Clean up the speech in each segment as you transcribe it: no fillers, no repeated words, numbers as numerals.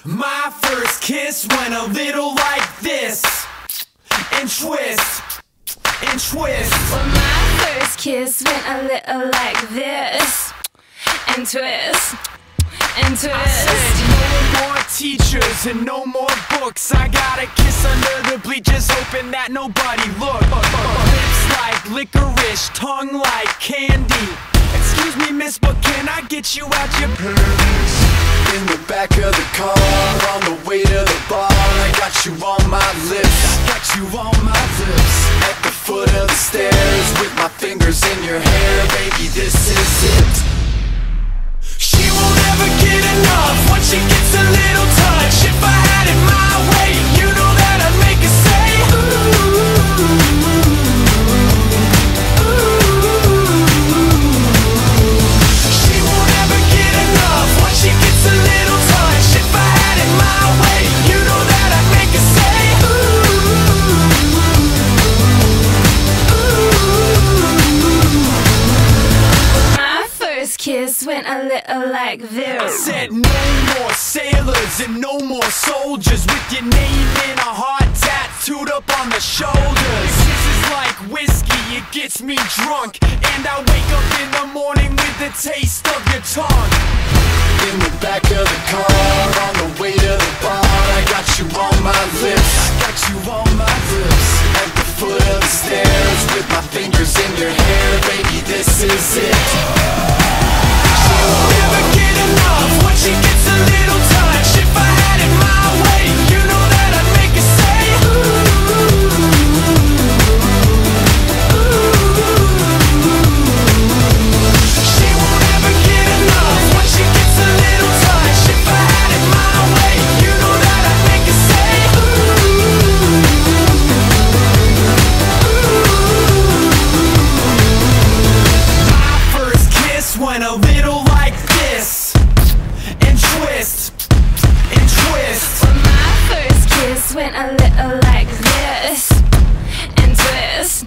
My first kiss went a little like this, and twist, and twist. Well, my first kiss went a little like this, and twist, and twist. I said no more teachers and no more books. I got a kiss under the bleachers, hoping that nobody looked. Lips like licorice, tongue like candy. Excuse me, miss, but can I get you out your pants? In the back of the car, on the way to the bar, I got you on my lips, got you on my lips. At the foot of the stairs, with my fingers in your hair, baby, this is it. She won't ever get enough once she gets a little touch. If I had it my way, you know that I'd make her say ooh. She won't ever get enough once she gets a little touch. If I had it my way, you know that I'd make her say ooh. My first kiss went a little like this. I said no more sailors and no more soldiers with your name in a heart tattooed up on the shoulders. This is like whiskey, it gets me drunk, and I wake up in the morning with the taste of your tongue. In the back of the car, on the way to the bar, I got you on my lips, got you on my lips. At the foot of the stairs, with my fingers in your hair, baby, this is it. She won't ever get enough once she gets a little touch. If I had it my way, you know that I'd make her say She won't ever get enough once she gets a little touch. If I had it my way, you know that I'd make her say My first kiss went a little like this, and twist, and twist. Well, my first kiss went a little like this, and twist,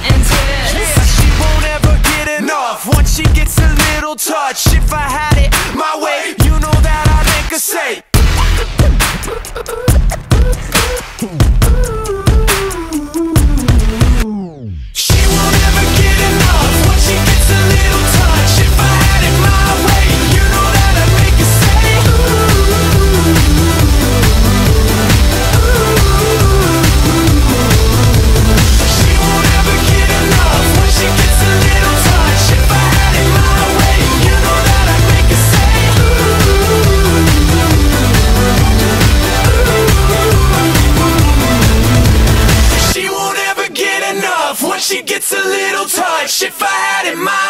and twist. Yeah, she won't ever get enough once she gets a little touch. If I had it my way, you know that I'd make her say She won't ever get enough once she gets a little touch. If I had it my way, you know that I'd make her say She won't ever get enough once she gets a little touch. If I had it my way, you know that I'd make her say She won't ever get enough once she gets a little touch. If I had it my